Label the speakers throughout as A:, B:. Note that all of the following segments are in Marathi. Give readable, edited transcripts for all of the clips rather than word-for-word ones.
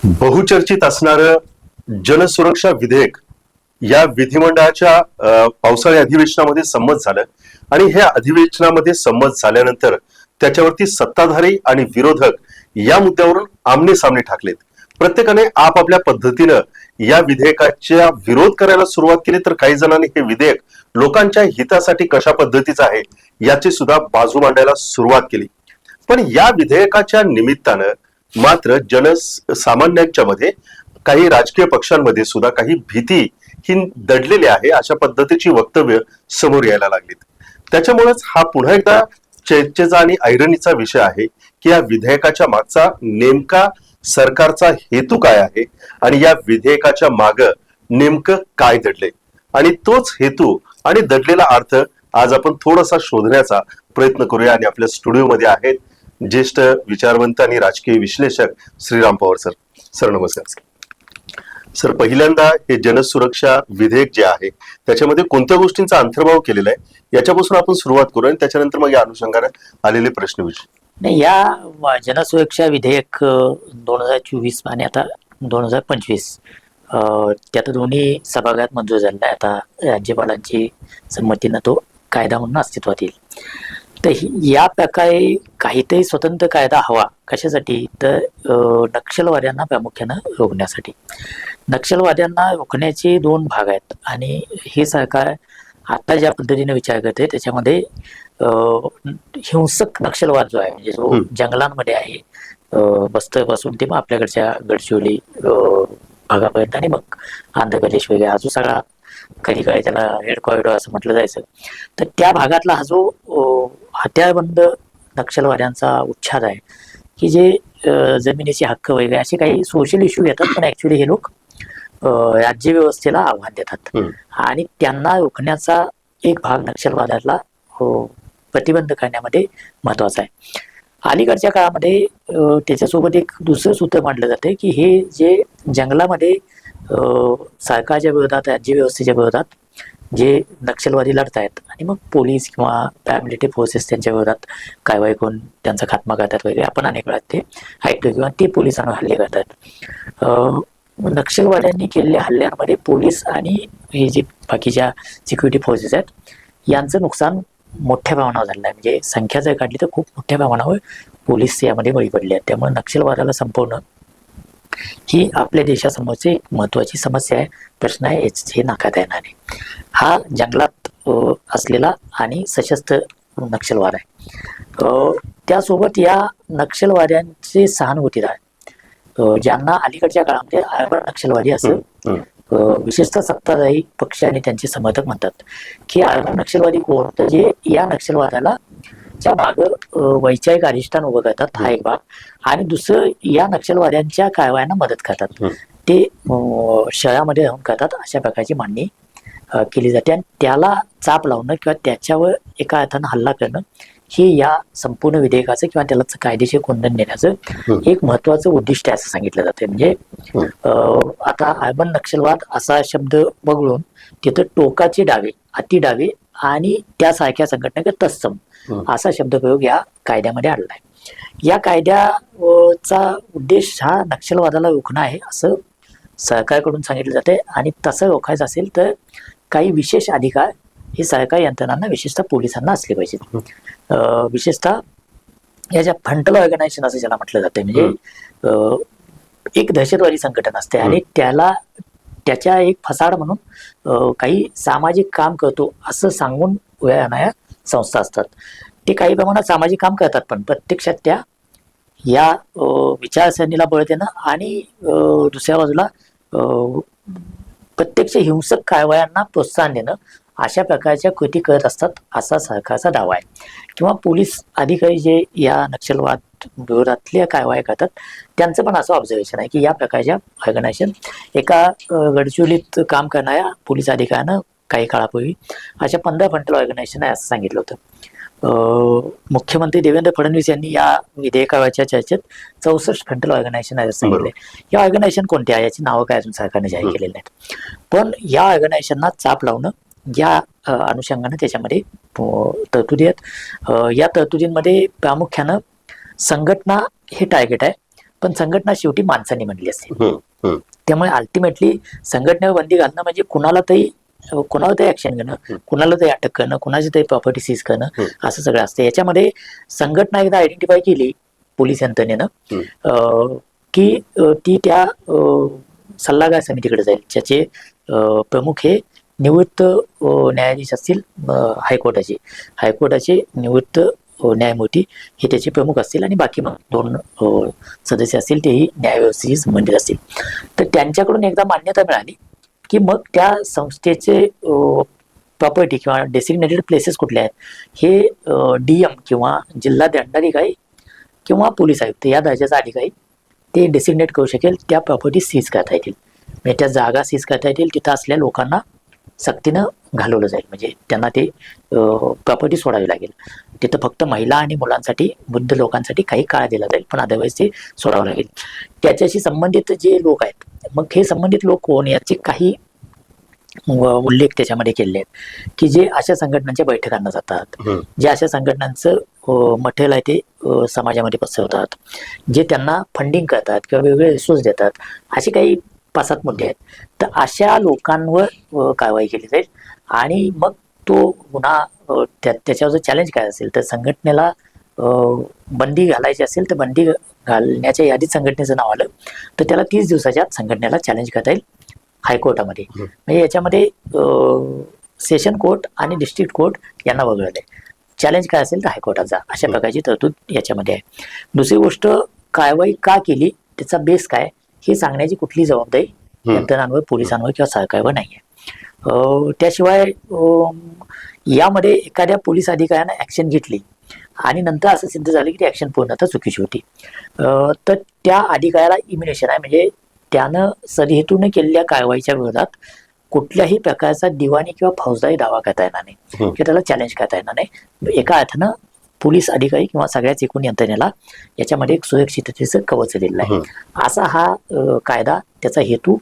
A: बहुचर्चित असणारं जनसुरक्षा विधेयक या विधिमंडळाच्या पावसाळी अधिवेशनामध्ये संमत झालं आणि ह्या अधिवेशनामध्ये संमत झाल्यानंतर त्याच्यावरती सत्ताधारी आणि विरोधक या मुद्द्यावरून आमने सामने ठाकलेत. प्रत्येकाने आपापल्या पद्धतीनं या विधेयकाच्या विरोध करायला सुरुवात केली, तर काही जणांनी हे विधेयक लोकांच्या हितासाठी कशा पद्धतीचं आहे याची सुद्धा बाजू मांडायला सुरुवात केली. पण या विधेयकाच्या निमित्तानं मात्र जनसामान्यांच्या मध्ये काही राजकीय पक्षांमध्ये सुद्धा काही भीती ही दडलेली आहे, अशा पद्धतीची वक्तव्य समोर यायला लागलीत. त्याच्यामुळेच हा पुन्हा एकदा चर्चेचा आणि ऐरणीचा विषय आहे की या विधेयकाच्या मागचा नेमका सरकारचा हेतू काय आहे आणि या विधेयकाच्या माग नेमकं काय दडले, आणि तोच हेतू आणि दडलेला अर्थ आज आपण थोडासा शोधण्याचा प्रयत्न करूया. आणि आपल्या स्टुडिओमध्ये आहेत ज्येष्ठ विचारवंत आणि राजकीय विश्लेषक श्रीराम पवार सर. सर नमस्कार. सर, पहिल्यांदा हे जनसुरक्षा विधेयक जे आहे त्याच्यामध्ये कोणत्या गोष्टींचा अंतर्भाव केलेला आहे याच्यापासून आपण सुरुवात करू आणि त्याच्यानंतर मग या अनुषंगाने आलेले प्रश्न विचारू.
B: नाही, या जनसुरक्षा विधेयक 2024 आणि आता 2025 त्यात दोन्ही सभागृहात मंजूर झालेला आहे. आता राज्यपालांची संमतीनं तो कायदा म्हणून अस्तित्वात येईल. तर या प्रकारे काहीतरी स्वतंत्र कायदा हवा. कशासाठी? तर नक्षलवाद्यांना प्रामुख्यानं रोखण्यासाठी. नक्षलवाद्यांना रोखण्याचे दोन भाग आहेत आणि हे सरकार आता ज्या पद्धतीने विचार करते त्याच्यामध्ये हिंसक नक्षलवाद जो आहे, म्हणजे जो जंगलांमध्ये आहे, बस्तरपासून ते मग आपल्याकडच्या गडचिरोली भागापर्यंत आणि मग आंध्र प्रदेश वगैरे हा जो सगळा कधी काळी त्याला रेड कॉरिडॉर असं म्हटलं जायचं, तर त्या भागातला हा जो हत्यारबंद नक्षलवाद्यांचा उच्छाद आहे की जे जमिनीचे हक्क वगैरे असे काही सोशल इश्यू येतात, पण ऍक्च्युली हे लोक राज्य व्यवस्थेला आव्हान देतात आणि त्यांना रोखण्याचा एक भाग नक्षलवादाला प्रतिबंध करण्यामध्ये महत्वाचा आहे. अलीकडच्या काळामध्ये त्याच्यासोबत एक दुसरं सूत्र मांडलं जातं की हे जे जंगलामध्ये सरकारच्या विरोधात, राज्य व्यवस्थेच्या विरोधात जे नक्षलवादी लढतायत आणि मग पोलीस किंवा पॅरामिलिटरी फोर्सेस त्यांच्या विरोधात कारवाई करून त्यांचा खात्मा करतात वगैरे, आपण अनेक वेळा ते ऐकतो, किंवा ते पोलिसांवर हल्ले करतात. नक्षलवाद्यांनी केलेल्या हल्ल्यांमध्ये पोलीस आणि हे जे बाकीच्या सिक्युरिटी फोर्सेस आहेत यांचं नुकसान मोठ्या प्रमाणावर झालेलं आहे. म्हणजे संख्या जर काढली तर खूप मोठ्या प्रमाणावर पोलीस यामध्ये बळी पडले आहेत. त्यामुळे नक्षलवादाला संपवणं ही आपल्या देशासमोरची एक महत्वाची समस्या आहे, प्रश्न आहे, हे नाकारता येणार नाही. हा जंगलात असलेला आणि सशस्त्र नक्षलवाद आहे. त्यासोबत या नक्षलवाद्यांचे सहानुभूतीदार ज्यांना अलीकडच्या काळामध्ये अर्बन नक्षलवादी असं विशेषतः सत्ताधारी पक्ष आणि त्यांचे समर्थक म्हणतात की अर्बन नक्षलवादी कोण, तर जे या नक्षलवादाला च्या माग वैचारिक अधिष्ठान उभं करतात, हा एक भाग, आणि दुसरं या नक्षलवाद्यांच्या कारवायांना मदत करतात, ते शहरामध्ये राहून करतात, अशा प्रकारची मांडणी केली जाते. आणि त्याला चाप लावणं किंवा त्याच्यावर एका अर्थानं हल्ला करणं हे या संपूर्ण विधेयकाचं किंवा त्याला कायदेशीर कोंदण देण्याचं एक महत्वाचं उद्दिष्ट आहे असं सांगितलं जाते. म्हणजे आता अर्बन नक्षलवाद असा शब्द वगळून तिथं टोकाचे डावे, अति डावे आणि त्यासारख्या संघटना तत्सम असा शब्दप्रयोग या कायद्यामध्ये आणला आहे. या कायद्याचा उद्देश हा नक्षलवादाला रोखणं आहे असं सरकारकडून सांगितलं जाते. आणि तसं रोखायचं असेल तर काही विशेष अधिकार हे सरकारी यंत्रणांना, विशेषतः पोलिसांना असले पाहिजेत. विशेषतः याच्या फ्रंटल ऑर्गनायझेशन असं ज्याला म्हटलं जातं, म्हणजे एक दहशतवादी संघटना असते आणि त्याच्या एक फसाड म्हणून काही सामाजिक काम करतो असं सांगून उभ्या राहणाऱ्या संस्था असतात. ते काही प्रमाणात सामाजिक काम करतात, पण प्रत्यक्षात त्या या विचारसरणीला बळ देणं आणि दुसऱ्या बाजूला प्रत्यक्ष हिंसक कारवायांना प्रोत्साहन देणं अशा प्रकारच्या कृती करत असतात असा सरकारचा दावा आहे. किंवा पोलीस अधिकारी जे या नक्षलवाद विरोधातल्या कारवाया करतात त्यांचं पण असं ऑब्झर्वेशन आहे की या प्रकारच्या ऑर्गनायझेशन, एका गडचिरोलीत काम करणाऱ्या पोलीस अधिकाऱ्यानं काही काळापूर्वी अशा 15 फ्रंटल ऑर्गनायझेशन आहे असं सांगितलं होतं. मुख्यमंत्री देवेंद्र फडणवीस यांनी या विधेयकावरच्या चर्चेत 64 फ्रंटल ऑर्गनायझेशन आहे असं सांगितले. या ऑर्गनायझेशन कोणत्या आहे याची नावं काय अजून सरकारने जाहीर केलेली नाहीत, पण या ऑर्गनायझेशनना चाप लावणं या अनुषंगाने त्याच्यामध्ये तरतुदी आहेत. या तरतुदींमध्ये प्रामुख्यानं संघटना हे टार्गेट आहे, पण संघटना शेवटी माणसांनी म्हणली असते.
A: हम्म, हम्म,
B: त्यामुळे अल्टिमेटली संघटनेवर बंदी घालणं म्हणजे कुणाला तरी ऍक्शन घेणं, कुणाला तरी अटक करणं, कुणाची तरी प्रॉपर्टी सीज करणं, असं सगळं असतं. याच्यामध्ये संघटना एकदा आयडेंटिफाय केली पोलीस यंत्रणेनं की ती त्या सल्लागार समितीकडे जाईल, ज्याचे प्रमुख हे निवृत्त न्यायाधीश असतील हायकोर्टाचे निवृत्त न्यायमूर्ती हे त्याचे प्रमुख असतील, आणि बाकी मग 2 सदस्य असतील तेही न्यायव्यवस्थेशी संबंधित असतील. तर त्यांच्याकडून एकदा मान्यता मिळाली की मग त्या संस्थेचे प्रॉपर्टी किंवा डेसिग्नेटेड प्लेसेस कुठले आहेत हे DM किंवा जिल्हा दंडाधिकारी किंवा पोलीस आयुक्त या दर्जाचा अधिकारी ते डेसिग्नेट करू शकेल. त्या प्रॉपर्टी सीज करता येतील, म्हणजे त्या जागा सीज करता येतील, तिथं असलेल्या लोकांना सक्तीनं घालवलं जाईल, म्हणजे त्यांना ते प्रॉपर्टी सोडावी लागेल. तिथं फक्त महिला आणि मुलांसाठी, वृद्ध लोकांसाठी काही काळ दिला जाईल, पण अदरवाईज ते सोडावं लागेल. त्याच्याशी संबंधित जे लोक आहेत, मग हे संबंधित लोक कोण याचे काही उल्लेख त्याच्यामध्ये केले आहेत की जे अशा संघटनांच्या बैठकांना जातात, जे अशा संघटनांचं मटेरियल आहे ते समाजामध्ये पसरवतात, जे त्यांना फंडिंग करतात किंवा वेगवेगळे रिसोर्स देतात, असे काही 5-7 मुद्दे आहेत. तर अशा लोकांवर कारवाई केली जाईल, आणि मग तो गुन्हा त्याच्यावर जर चॅलेंज काय असेल तर संघटनेला बंदी घालायची असेल तर बंदी घालण्याच्या यादीत संघटनेचं नाव आलं तर त्याला 30 दिवसाच्या आत संघटनेला चॅलेंज करता येईल हायकोर्टामध्ये. म्हणजे याच्यामध्ये सेशन कोर्ट आणि डिस्ट्रिक्ट कोर्ट यांना वगळलंय. चॅलेंज काय असेल तर हायकोर्टात जा, अशा प्रकारची तरतूद याच्यामध्ये आहे. दुसरी गोष्ट, कारवाई का केली, त्याचा बेस काय, हे सांगण्याची कुठली जबाबदारी यंत्रणांवर, पोलिसांवर किंवा सरकारवर नाही आहे. त्याशिवाय यामध्ये एखाद्या पोलीस अधिकाऱ्यानं ऍक्शन घेतली आणि नंतर असं सिद्ध झालं की ती ऍक्शन पूर्णतः चुकीची होती, तर त्या अधिकाऱ्याला इम्युनेशन आहे, म्हणजे त्यानं सदहेतून केलेल्या कारवाईच्या विरोधात कुठल्याही प्रकारचा दिवाणी किंवा फौजदारी दावा करता येणार नाही किंवा त्याला चॅलेंज करता येणार नाही. एका अर्थानं पोलीस अधिकारी किंवा सगळ्याच एकूण यंत्रणेला याच्यामध्ये एक सुरक्षिततेचं कवच दिलेलं आहे. असा हा कायदा, त्याचा हेतू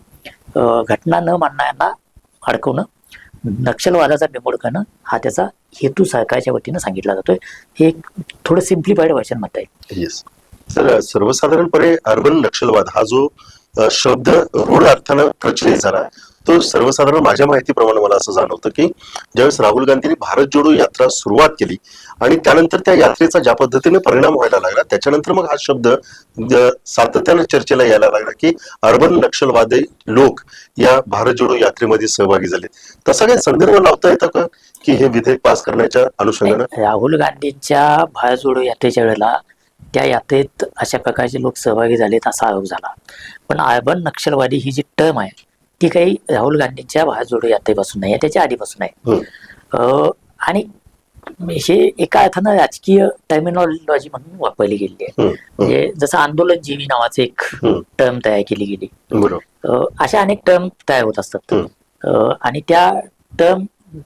B: घटना न मानणाऱ्यांना अडकवणं, नक्षलवादाचा बिमोड करणं, हा त्याचा हेतू सरकारच्या वतीनं सांगितला जातोय. हे एक थोडं सिम्प्लिफाईड व्हर्जन म्हणता येईल.
A: येस सर, सर्वसाधारणपणे अर्बन नक्षलवाद हा जो शब्द रूढ अर्थानं प्रचलित झाला, तो सर्वसाधारण माझ्या माहितीप्रमाणे मला असं जाणवतं की ज्यावेळेस राहुल गांधींनी भारत जोडो यात्रा सुरुवात केली आणि त्यानंतर त्या यात्रेचा ज्या पद्धतीने परिणाम व्हायला लागला, त्याच्यानंतर मग हा शब्द सातत्यानं चर्चेला यायला लागला की अर्बन नक्षलवादी लोक या भारत जोडो यात्रेमध्ये सहभागी झाले. तसा काही संदर्भ लावता येतं का की हे विधेयक पास करण्याच्या अनुषंगानं?
B: राहुल गांधींच्या भारत जोडो यात्रेच्या वेळेला त्या यात्रेत अशा प्रकारचे लोक सहभागी झालेत असा आरोप झाला, पण अर्बन नक्षलवादी ही जी टर्म आहे ती काही राहुल गांधींच्या भारत जोडो यात्रेपासून नाही आहे, त्याच्या आधीपासून आहे. आणि हे एका अर्थानं राजकीय टर्मिनॉलॉजी म्हणून वापरली गेली आहे. म्हणजे जसं आंदोलन जीवी नावाचं एक टर्म तयार केली गेली, अशा अनेक टर्म तयार होत असतात आणि त्या टर्म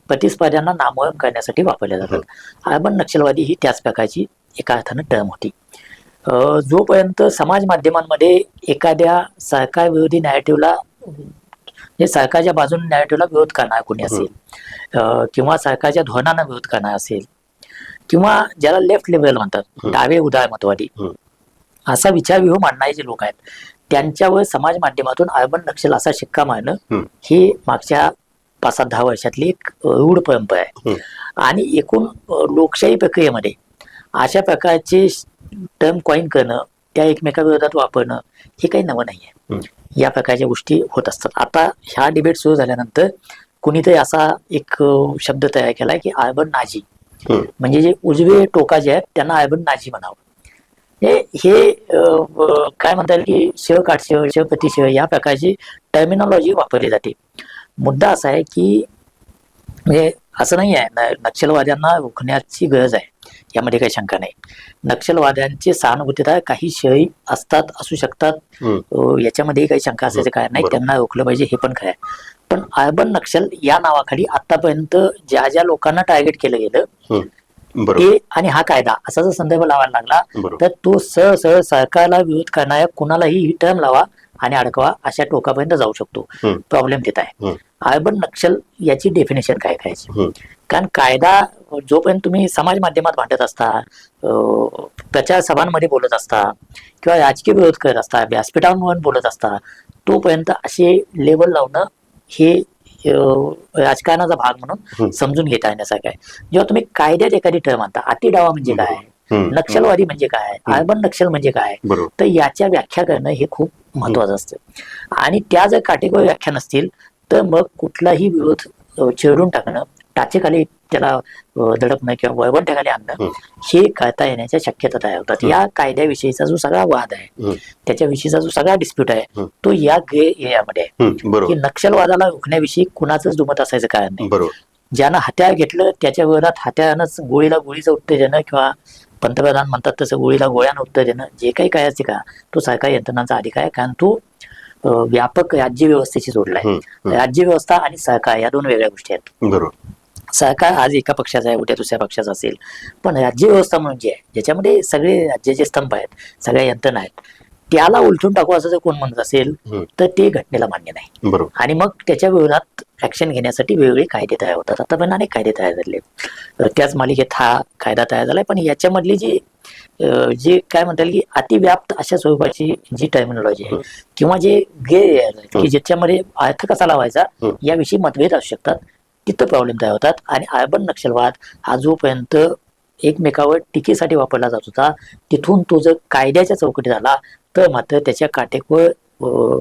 B: प्रतिस्पर्ध्यांना नामोहरम करण्यासाठी वापरल्या जातात. अर्बन नक्षलवादी ही त्याच प्रकारची एका अर्थानं टर्म होती. जोपर्यंत समाज माध्यमांमध्ये एखाद्या सरकार विरोधी नॅरेटिव्हला, म्हणजे सरकारच्या बाजूने नॅरेटिव्हला विरोध करणार कोणी असेल किंवा सरकारच्या धोरणांना विरोध करणार असेल किंवा ज्याला लेफ्ट लिबरल म्हणतात, डावे उदारमतवादी, असा विचारव्यूह मांडणारे जे लोक आहेत त्यांच्यावर समाज माध्यमातून अर्बन नक्षल असा शिक्का मारणं ही मागच्या 5-10 वर्षातली एक रूढ परंपरा आहे. आणि एकूण लोकशाही प्रक्रियेमध्ये अशा प्रकारचे टर्म कॉइन करणं, त्या एकमेकाविरोधात वापरणं हे काही नवं नाही आहे. या प्रकारच्या गोष्टी होत असतात. आता ह्या डिबेट सुरू झाल्यानंतर कुणीतरी असा एक शब्द तयार केलाय की अर्बन नाझी, म्हणजे जे उजवे टोका जे आहेत त्यांना अर्बन नाझी म्हणावं. हे काय म्हणता येईल की श-काटश, श-प्रतिश या प्रकारची टर्मिनॉलॉजी वापरली जाते. मुद्दा असा आहे की म्हणजे असं नाही आहे नक्षलवाद्यांना रोखण्याची गरज आहे, यामध्ये काही शंका नाही. नक्षलवाद्यांचे सहानुभूतीदार काही शहरी असतात, असू शकतात, याच्यामध्ये काही शंका असायचं काय नाही, त्यांना रोखलं पाहिजे हे पण खरं आहे. पण अर्बन नक्षल या नावाखाली आतापर्यंत ज्या ज्या लोकांना टार्गेट केलं गेलं ते आणि हा कायदा असा जर संदर्भ लावायला लागला तर तो सरळ सरकारला विरोध करणाऱ्या कुणालाही ही टर्म लावा आणि अडकवा अशा टोकापर्यंत जाऊ शकतो. प्रॉब्लेम तिथं आहे. अर्बन नक्षल याची डेफिनेशन काय करायची, कारण कायदा जोपर्यंत तुम्ही समाज माध्यमात भांडत असता, प्रचार सभांमध्ये बोलत असता किंवा राजकीय विरोध करत असता, व्यासपीठांवर बोलत असता, तोपर्यंत असे लेबल लावणं हे राजकारणाचा भाग म्हणून समजून घेता येण्यासारखं आहे. जेव्हा तुम्ही कायद्यात एखादी टर्म आणता, अतिडावा म्हणजे काय, नक्षलवादी म्हणजे काय, अर्बन नक्षल म्हणजे काय, तर याच्या व्याख्या करणं हे खूप महत्वाचं असतं. आणि त्या जर काटेकोर व्याख्या नसतील तर मग कुठलाही विरोध चिरडून टाकणं, टाचेखाली त्याला दडपणं किंवा वळवंट्याखाली आणणं हे करता येण्याच्या शक्यता तयार होतात. या कायद्याविषयीचा जो सगळा वाद आहे, त्याच्याविषयीचा जो सगळा डिस्प्यूट आहे, तो या ग्रे एरियामध्ये आहे की नक्षलवादाला रोखण्याविषयी कुणाचंच दुमत असायचं कारण नाही. ज्यानं हत्यार घेतलं त्याच्या विरोधात हत्यारानंच गोळीला गोळीचं उत्तर देणं किंवा पंतप्रधान म्हणतात तसं गोळीला गोळ्यानं उत्तर देणं, जे काही काय असते का, तो सरकारी यंत्रणांचा अधिकार आहे. कारण तो व्यापक राज्य व्यवस्थेशी जोडला आहे. राज्य व्यवस्था आणि सरकार या दोन वेगळ्या गोष्टी आहेत. सरकार आज एका पक्षाचा आहे, उद्या दुसऱ्या पक्षाचा असेल, पण राज्य व्यवस्था म्हणून जे आहे, ज्याच्यामध्ये सगळे राज्याचे स्तंभ आहेत, सगळ्या यंत्रणा आहेत, त्याला उलटून टाकू असं जर कोण म्हणत असेल तर ते घटनेला मान्य नाही. आणि मग त्याच्या विरोधात ऍक्शन घेण्यासाठी वेगवेगळे कायदे तयार होतात. आता पण अनेक कायदे तयार झाले, त्याच मालिकेत हा कायदा तयार झालाय. पण याच्यामधली जे काय म्हणता येईल की अतिव्याप्त अशा स्वरूपाची जी टर्मिनॉलॉजी आहे किंवा जे की ज्याच्यामध्ये अर्थ कसा लावायचा याविषयी मतभेद असू शकतात, तिथं प्रॉब्लेम तयार होतात. आणि अर्बन नक्षलवाद हा जोपर्यंत एकमेकावर टीकेसाठी वापरला जात होता, तिथून तो जर कायद्याच्या चौकटीत आला तर मात्र त्याच्या काटेकोर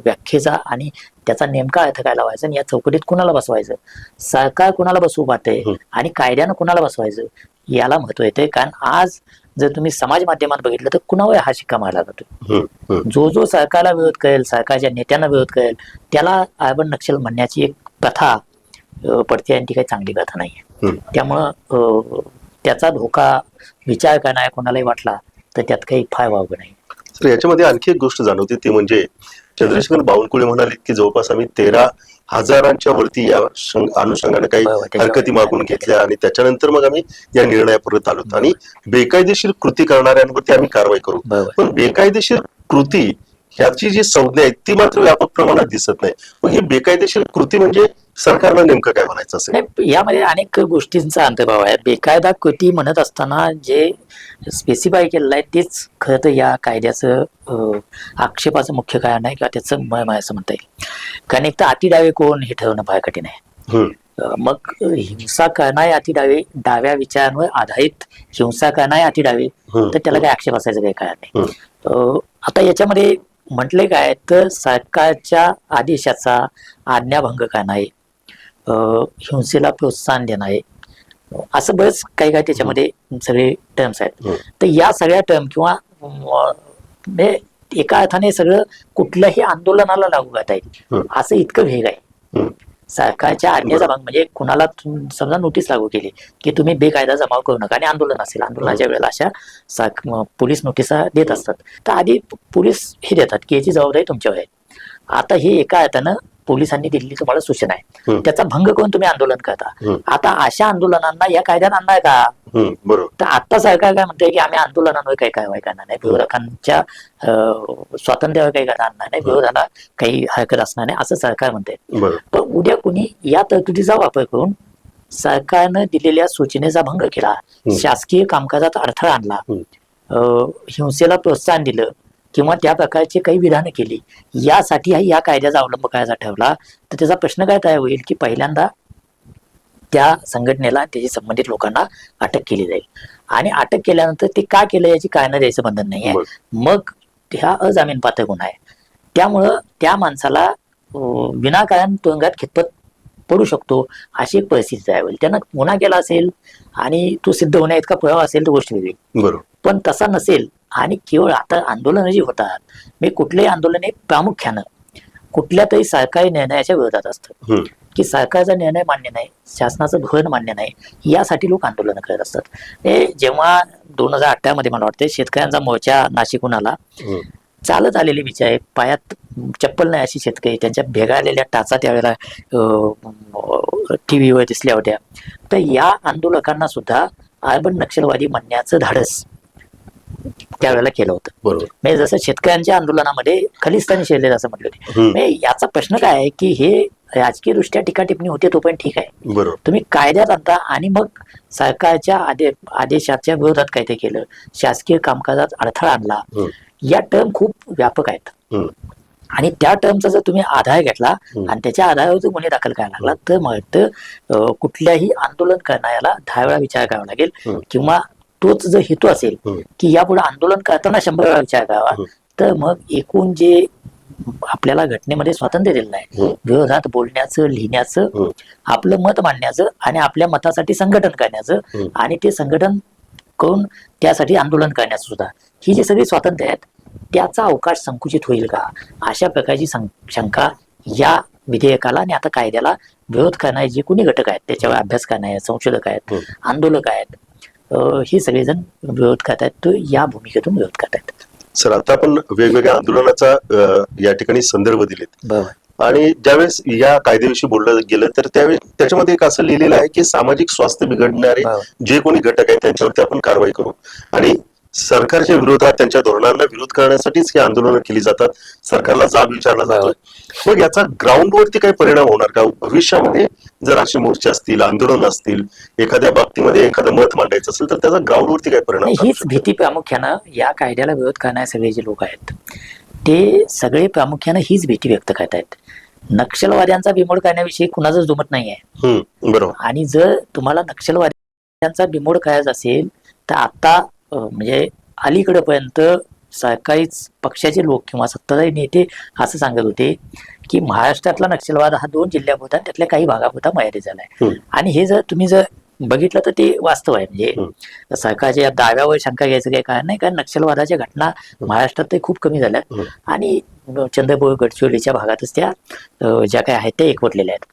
B: व्याख्येचा आणि त्याचा नेमका अर्थ काय लावायचा आणि या चौकटीत कुणाला बसवायचं, सरकार कुणाला बसवू पाहते आणि कायद्यानं कुणाला बसवायचं, याला महत्व येते. कारण आज जर तुम्ही समाज माध्यमात बघितलं तर कुणावर हा शिक्का मारला जातो. जो सरकारला विरोध करेल, सरकारच्या नेत्यांना विरोध करेल, त्याला अर्बन नक्षल म्हणण्याची एक प्रथा पडते आणि ती काही चांगली प्रथा नाहीये. त्यामुळं त्याचा धोका विचार करणाऱ्या कोणालाही वाटला तर त्यात काही फार वावगं नाही.
A: तर याच्यामध्ये आणखी एक गोष्ट जाणवते, ती म्हणजे चंद्रशेखर बावनकुळे म्हणाले की जवळपास आम्ही 13,000 वरती या अनुषंगाने काही हरकती मागून घेतल्या आणि त्याच्यानंतर मग आम्ही या निर्णयापर्यंत आलो आणि बेकायदेशीर कृती करणाऱ्यांवरती आम्ही कारवाई करू. पण बेकायदेशीर कृती ह्याची जी संज्ञा आहे ती मात्र व्यापक प्रमाणात दिसत नाही. मग ही बेकायदेशीर कृती म्हणजे सरकारला नेमकं काय म्हणायचं असेल?
B: यामध्ये अनेक गोष्टींचा अंतर्भाव आहे. बेकायदा कृती म्हणत असताना जे स्पेसिफाय केलेलं आहे तेच खरं तर या कायद्याचं आक्षेपाचं मुख्य कारण आहे किंवा त्याचं मळम आहे असं म्हणता येईल. कारण एक तर अतिडावे कोण हे ठरवणं फार कठीण आहे. मग हिंसा करणारे अतिडावे, डाव्या विचारांवर आधारित हिंसा करणारे अतिडावे, तर त्याला काही आक्षेप असायचं काही कारण नाही. आता याच्यामध्ये म्हटले काय तर सरकारच्या आदेशाचा आज्ञाभंग करणारे, हिंसेला प्रोत्साहन देणारे, असं बरेच काही काही त्याच्यामध्ये सगळे टर्म्स आहेत. तर या सगळ्या टर्म किंवा एका अर्थाने सगळं कुठल्याही आंदोलनाला लागू करता येईल असं इतकं वेग आहे. सरकारच्या आज्ञेचा भाग म्हणजे कुणाला समजा नोटीस लागू केली की तुम्ही बेकायदा जमाव करू नका आणि आंदोलन असेल, आंदोलनाच्या वेळेला अशा पोलीस नोटिसा देत असतात. तर आधी पोलीस हे देतात की याची जबाबदारी तुमच्यावर आहे. आता हे एका अर्थानं पोलिसांनी दिलेली तुम्हाला सूचना आहे, त्याचा भंग करून तुम्ही आंदोलन करता. आता अशा आंदोलनांना या कायद्यात आणणार का? तर आता सरकार काय म्हणतंय की आम्ही आंदोलनांवर काही कारवाई करणार नाही, विरोधकांच्या स्वातंत्र्यावर काही करणार नाही, विरोधाला काही हरकत असणार नाही असं सरकार म्हणतंय. पण उद्या कुणी या तरतुदीचा वापर करून सरकारनं दिलेल्या सूचनेचा भंग केला, शासकीय कामकाजात अडथळा आणला, हिंसेला प्रोत्साहन दिलं किंवा त्या प्रकारची काही विधानं केली, यासाठी या कायद्याचा अवलंब करायचा ठरवला तर त्याचा प्रश्न काय तयार होईल की पहिल्यांदा त्या संघटनेला त्याची संबंधित लोकांना अटक केली जाईल आणि अटक केल्यानंतर ते का केलं याची कारणं द्यायचं बंधन नाही आहे. मग हा अजामीन पात्र गुन्हा आहे. त्यामुळं त्या माणसाला विनाकारण तुरुंगात खितपत पडू शकतो अशी एक परिस्थिती तयार होईल. त्यानं गुन्हा केला असेल आणि तो सिद्ध होण्या इतका पुरावा असेल तर गोष्ट वेगळी, पण तसा नसेल आणि केवळ आता आंदोलनं जी होतात, मी कुठलेही आंदोलन हे प्रामुख्यानं कुठल्या तरी सरकारी निर्णयाच्या विरोधात असतं की सरकारचा निर्णय मान्य नाही, शासनाचं धोरण मान्य नाही, यासाठी लोक आंदोलन करत असतात. हे जेव्हा 2018 मध्ये मला वाटतं शेतकऱ्यांचा मोर्चा नाशिकहून आला, चालत आलेले बिचारे, पायात चप्पल नाही अशी शेतकरी, त्यांच्या भेगाळलेल्या टाचा त्यावेळेला टीव्हीवर दिसल्या होत्या. तर या आंदोलकांना सुद्धा अर्बन नक्षलवादी म्हणण्याचं धाडस त्यावेळेला केलं होतं. म्हणजे जसं शेतकऱ्यांच्या आंदोलनामध्ये खलिस्तानी शिरलेलं असं म्हटलं होते. याचा प्रश्न काय आहे की हे राजकीय दृष्ट्या टीका टिप्पणी होते तो पण ठीक आहे.
A: बरोबर.
B: तुम्ही कायद्यात आणता आणि मग सरकारच्या आदेशाच्या विरोधात काय ते केलं, शासकीय कामकाजात अडथळा आणला, या टर्म खूप व्यापक आहेत. आणि त्या टर्मचा जर तुम्ही आधार घेतला आणि त्याच्या आधारावर जर गुन्हे दाखल करायला लागला तर मग कुठल्याही आंदोलन करणाऱ्याला 10 वेळा विचार करावा लागेल, किंवा तोच जर हेतू असेल की यापुढे आंदोलन करताना 100 वेळा विचार करावा, तर मग एकूण जे आपल्याला घटनेमध्ये स्वातंत्र्य दिलेलं आहे, विरोधात बोलण्याचं, लिहिण्याचं, आपलं मत मांडण्याचं आणि आपल्या मतासाठी संघटन करण्याचं आणि ते संघटन करून त्यासाठी आंदोलन करण्याचं सुद्धा, ही जी सगळी स्वातंत्र्य आहेत त्याचा अवकाश संकुचित होईल का, अशा प्रकारची शंका या विधेयकाला आणि आता कायद्याला विरोध करणारे जे कोणी घटक आहेत, त्याच्यावर अभ्यास करणारे संशोधक आहेत, आंदोलक आहेत, ही सगळेजण विरोध करतायत, तर या भूमिकेतून विरोध करतायत.
A: सर, आता आपण वेगवेगळ्या आंदोलनाचा या ठिकाणी संदर्भ दिलेत,
B: बरोबर.
A: आणि ज्यावेळेस या कायद्याविषयी बोललं गेलं तर त्यावेळेस त्याच्यामध्ये एक असं लिहिलेलं आहे की सामाजिक स्वास्थ्य बिघडणारे जे कोणी घटक आहेत त्यांच्यावरती आपण कारवाई करू, आणि सरकारच्या विरोधात त्यांच्या धोरणांना विरोध करण्यासाठीच ही आंदोलनं केली जातात, सरकारला जाब विचारला जातो. मग याचा ग्राउंडवरती काही परिणाम होणार का भविष्यामध्ये? जर असे मोर्चे असतील, आंदोलन असतील, एखाद्या बाबतीमध्ये एखादं मत मांडायचं असेल तर त्याचा ग्राउंडवरती काय परिणाम?
B: हीच भीती प्रामुख्यानं या कायद्याला विरोध करणारे सगळे जे लोक आहेत ते सगळे प्रामुख्यानं हीच भीती व्यक्त करतायत. नक्षलवाद्यांचा बिमोड करण्याविषयी कुणाचंच दुमत नाही आहे.
A: बरोबर.
B: आणि जर तुम्हाला नक्षलवाद्यांचा बिमोड करायचा असेल तर आता म्हणजे अलीकडेपर्यंत सरकारी पक्षाचे लोक किंवा सत्ताधारी नेते असं सांगत होते की महाराष्ट्रातला नक्षलवाद हा 2 जिल्ह्यापुरता, त्यातल्या काही भागापुरता मर्यादित झालाय. आणि हे जर तुम्ही जर बघितलं तर ते वास्तव आहे. म्हणजे सरकारच्या दाव्यावर शंका घ्यायचं काही कारण नाही, कारण नक्षलवादाच्या घटना महाराष्ट्रात ते खूप कमी झाल्यात आणि चंद्रपूर, गडचिरोलीच्या भागातच त्या ज्या काही आहेत त्या एकवटलेल्या आहेत.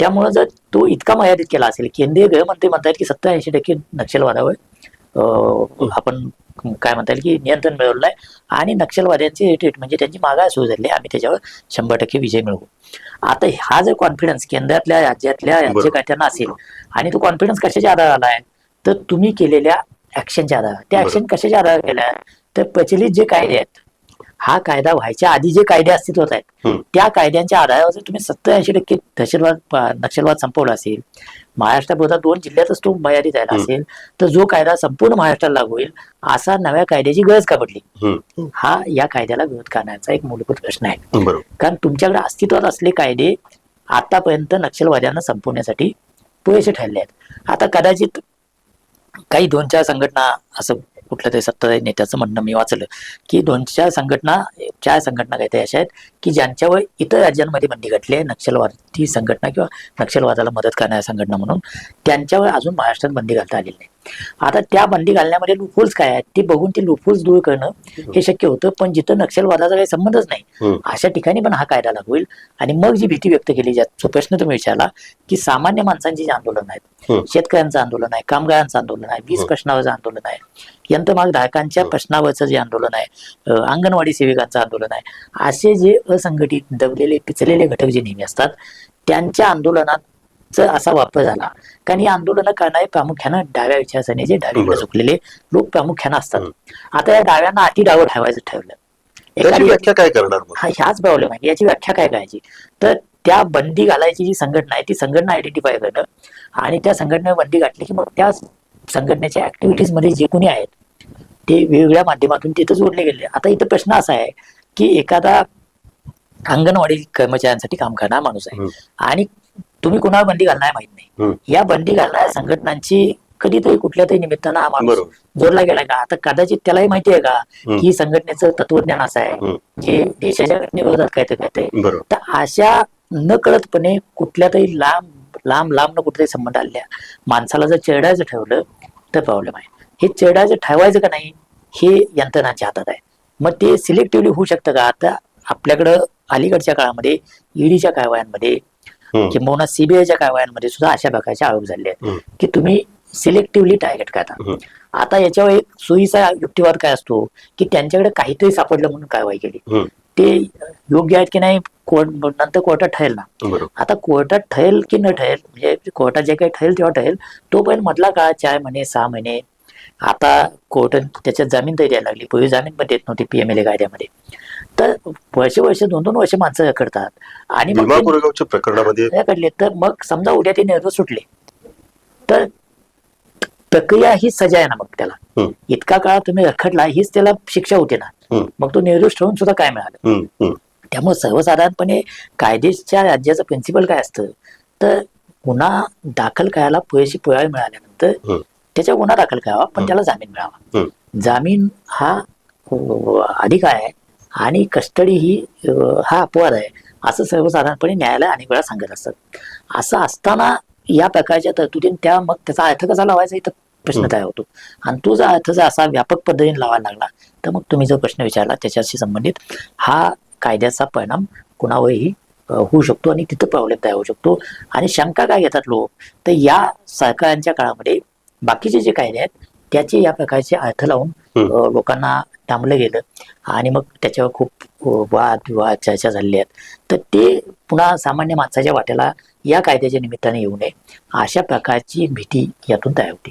B: त्यामुळे जर तो इतका मर्यादित केला असेल, केंद्रीय गृहमंत्री म्हणतात की 70-80% नक्षलवादावर आपण काय म्हणता येईल की नियंत्रण मिळवलं आहे आणि नक्षलवाद्यांचे रिट्रीट म्हणजे त्यांची माघार सुरू झाली, आम्ही त्याच्यावर 100% विजय मिळवू. आता हा जर कॉन्फिडन्स केंद्रातल्या राज्यातल्या राज्यकर्त्यांना असेल आणि तो कॉन्फिडन्स कशाच्या आधाराला आहे, तर तुम्ही केलेल्या ऍक्शनच्या आधार. त्या ऍक्शन कशाच्या आधार केल्या, तर प्रचलित जे कायदे आहेत, हा कायदा व्हायच्या आधी जे कायदे अस्तित्वात आहेत त्या कायद्यांच्या आधारावर जर तुम्ही 70-80% दहशतवाद, नक्षलवाद संपवला असेल, महाराष्ट्राबरोबर 2 जिल्ह्यातच तो मर्यादित राहिला असेल, तर जो कायदा संपूर्ण महाराष्ट्राला लागू होईल असा नव्या कायद्याची गरज का पडली? हा या कायद्याला विरोध करण्याचा एक मूलभूत प्रश्न आहे. कारण तुमच्याकडे अस्तित्वात असले कायदे आतापर्यंत नक्षलवाद्यांना संपवण्यासाठी पुरेसे ठरले आहेत. आता कदाचित काही 2-4 संघटना, असं कुठल्या तरी सत्ताधारी नेत्याचं म्हणणं मी वाचलं की 2-4 संघटना, 4 संघटना काहीतरी अशा आहेत की ज्यांच्यावर इतर राज्यांमध्ये बंदी घातली आहे, नक्षलवादी संघटना किंवा नक्षलवादाला मदत करणाऱ्या संघटना म्हणून, त्यांच्यावर अजून महाराष्ट्रात बंदी घालता आलेली नाही. आता त्या बंदी घालण्यामध्ये लूपहोल्स काय आहेत ते बघून ते लूपहोल्स दूर करणं हे शक्य होतं, पण जिथं नक्षलवादाचा काही संबंधच नाही अशा ठिकाणी पण हा कायदा लागू होईल. आणि मग जी भीती व्यक्त केली, ज्याचा प्रश्न तुम्ही विचारला की सामान्य माणसांची जे आंदोलन आहेत, शेतकऱ्यांचं आंदोलन आहे, कामगारांचं आंदोलन आहे, वीज प्रश्नावरचं आंदोलन आहे, यंत्रमागधारकांच्या प्रश्नावरचं जे आंदोलन आहे, अंगणवाडी सेविकांचं आंदोलन आहे, असे जे असंघटित, दबलेले, पिचलेले घटक जे नेहमी असतात त्यांच्या आंदोलनाचा असा वापर झाला. कारण ही आंदोलनं करणारे प्रामुख्यानं डाव्या विचारसरणीचे, डावीकडे झुकलेले लोक प्रामुख्यानं असतात. आता या डाव्यांना अति डावं ठेवायचं ठरवलं.
A: याची व्याख्या काय करणार?
B: ह्याच प्रॉब्लेम आहे, याची व्याख्या काय करायची? तर त्या बंदी घालायची जी संघटना आहे ती संघटना आयडेंटिफाय करणं आणि त्या संघटनेवर बंदी घातली की मग त्या संघटनेच्या ऍक्टिव्हिटीज मध्ये जे कोणी आहेत ते वेगवेगळ्या माध्यमातून तिथं जोडले गेले. आता इथं प्रश्न असा आहे की एखादा अंगणवाडी कर्मचाऱ्यांसाठी काम करणारा माणूस आहे आणि तुम्ही कुणावर बंदी घालणार माहित नाही, या बंदी घालणाऱ्या संघटनांची कधीतरी कुठल्या तरी निमित्तानं हा माणूस जोडला गेलाय का? आता कदाचित त्यालाही माहिती आहे का की संघटनेचं तत्वज्ञान असं आहे जे देशाच्या घटनेविरोधात काय ते. तर अशा न कळतपणे कुठल्या तरी लांब न कुठेतरी संबंध आलेल्या माणसाला जर चिरडायचं ठेवलं तर प्रॉब्लेम आहे. हे चिरडायचं ठेवायचं का नाही हे यंत्रणांच्या हातात आहे. मग ते सिलेक्टिव्हली होऊ शकतं का? आता आपल्याकडं अलीकडच्या काळामध्ये ईडीच्या कारवायांमध्ये किंवा सीबीआयच्या कारवायांमध्ये सुद्धा अशा प्रकारचे आरोप झाले आहेत की तुम्ही सिलेक्टिव्हली टार्गेट करता. आता याच्यावर एक सोयीचा युक्तिवाद काय असतो की त्यांच्याकडे काहीतरी सापडलं म्हणून कारवाई केली, ते योग्य आहेत की नाही नंतर कोर्टात ठरेल ना. आता कोर्टात ठरेल की न ठरेल, म्हणजे कोर्टात जे काही ठरेल तेव्हा ठरेल, तो पण मधला काळ 4 महिने 6 महिने आता कोर्ट त्याच्यात जामीन तरी द्यायला लागली. पूर्वी जामीन पण देत नव्हती PMLA कायद्यामध्ये. तर वर्ष 2-2 वर्ष माणसं करतात आणि मग
A: भीमा कोरेगावच्या प्रकरणामध्ये
B: काढले. तर मग समजा उद्या ते निर्दोष सुटले तर प्रक्रिया ही सजा आहे ना मग त्याला.
A: हम्म.
B: इतका काळ तुम्ही रखडला हीच त्याला शिक्षा होते ना.
A: हम्म.
B: मग तो निर्दोष ठेवून सुद्धा काय मिळालं.
A: हम्म, हम्म,
B: त्यामुळे सर्वसाधारणपणे कायदेच्या राज्याचं प्रिन्सिपल काय असतं तर गुन्हा दाखल करायला पुरेशी पुरावे मिळाल्यानंतर
A: हम्म.
B: त्याच्या गुन्हा दाखल करावा पण त्याला जामीन मिळावा. जामीन हा अधिकार आहे आणि कस्टडी ही हा अपवाद आहे असं सर्वसाधारणपणे न्यायालय अनेक वेळा सांगत असतात. असं असताना या प्रकारच्या तरतुदीने त्या मग त्याचा अर्थ कसा लावायचा इथं प्रश्न तयार होतो. आणि तो जर अर्थ जर असा व्यापक पद्धतीने लावायला लागला तर मग तुम्ही जो प्रश्न विचारला त्याच्याशी संबंधित हा कायद्याचा परिणाम कुणावरही होऊ शकतो आणि तिथं प्रॉब्लेम तयार होऊ शकतो. आणि शंका काय घेतात लोक तर या सरकारांच्या काळामध्ये बाकीचे जे कायदे आहेत त्याचे या प्रकारचे अर्थ लावून लोकांना डांबलं गेलं आणि मग त्याच्यावर खूप वाद विवाद चर्चा झालेल्या आहेत. तर ते पुन्हा सामान्य माणसाच्या वाट्याला या कायद्याच्या निमित्ताने येऊ नये अशा प्रकारची भीती यातून तयार होती.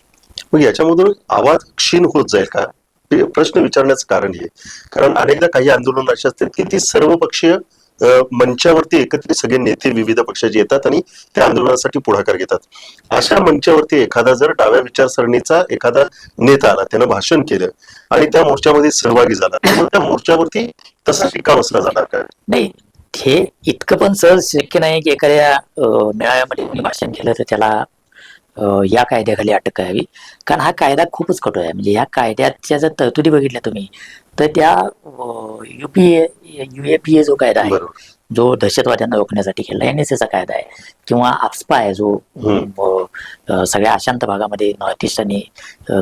A: मग याच्यामधून आवाज क्षीण होत जाईल का हे प्रश्न विचारण्याचं कारण हे. कारण अनेकदा काही आंदोलन अशी असतात की ती सर्वपक्षीय मंचावरती एकत्रित सगळे नेते विविध पक्षाचे येतात आणि त्या आंदोलनासाठी पुढाकार घेतात. अशा मंचावरती एखादा जर डाव्या विचारसरणीचा एखादा नेता आला त्यानं भाषण केलं आणि त्या मोर्चामध्ये सहभागी झाला तर त्या मोर्चावरती तसा शिक्का बसला जाणार का?
B: नाही हे इतकं पण सहज शक्य नाही की एखाद्या मेळाव्यामध्ये कोणी भाषण केलं तर त्याला या कायद्याखाली अटक करावी. कारण हा कायदा खूपच कठोर आहे. म्हणजे या कायद्याच्या जर तरतुदी बघितल्या तुम्ही तर त्या UAPA जो कायदा आहे जो दहशतवाद्यांना रोखण्यासाठी केला, NSA चा कायदा आहे किंवा AFSPA आहे जो सगळ्या अशांत भागामध्ये नॉर्थ ईस्ट आणि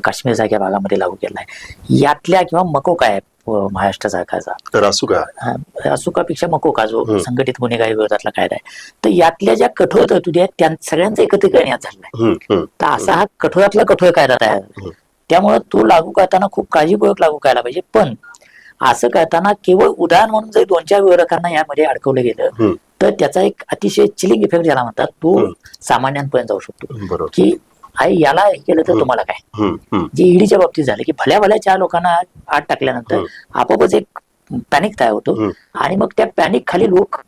B: काश्मीर सारख्या भागामध्ये लागू केला आहे. यातल्या किंवा मकोका आहे महाराष्ट्र सरकारचा रासुकापेक्षा मकोका जो संघटित गुन्हेगारी विरोधातला कायदा आहे. तर यातल्या ज्या कठोर तरतुदी आहेत त्या सगळ्यांचं एकत्रीकरण यात झालं आहे. तर असा हा कठोरातला कठोर कायदा तयार झाला. त्यामुळे तो लागू करताना खूप काळजीपूर्वक लागू करायला पाहिजे. पण असं करताना केवळ उदाहरण म्हणून जर 2-4 विरोधकांना यामध्ये अडकवलं गेलं तर त्याचा एक अतिशय चिलिंग इफेक्ट ज्याला म्हणतात तो सामान्यांपर्यंत जाऊ शकतो. की आई याला हे केलं तर तुम्हाला काय. जे ईडीच्या बाबतीत झालं की भल्या भल्या 4 लोकांना आत टाकल्यानंतर आपोआपच एक पॅनिक तयार होतो आणि मग त्या पॅनिक खाली लोक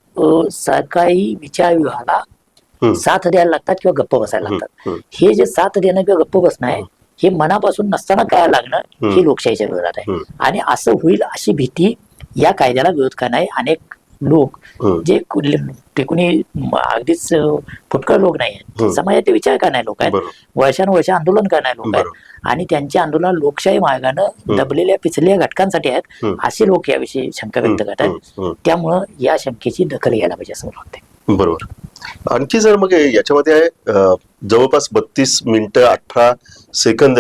B: सरकारी विचार विभागाला साथ द्यायला लागतात किंवा गप्प बसायला लागतात. हे जे साथ देणं किंवा गप्प बसणं आहे हे मनापासून नसताना करायला लागणं हे लोकशाहीच्या विरोधात आहे. आणि असं होईल अशी भीती या कायद्याला विरोध करणारे अनेक लोक जे ते कुणी अगदीच फुटकळ लोक नाही आहेत, समाजात विचार करणारे लोक आहेत, वर्षानुवर्ष आंदोलन करणारे लोक आहेत आणि त्यांचे आंदोलन लोकशाही मार्गानं दबलेल्या पिचलेल्या घटकांसाठी आहेत असे लोक याविषयी शंका व्यक्त करतात. त्यामुळं या शंकेची दखल घ्यायला पाहिजे असं मला वाटतं.
A: बरोबर. आणखी जर मग याच्यामध्ये आहे जवळपास 32 मिनिटं 18 सेकंद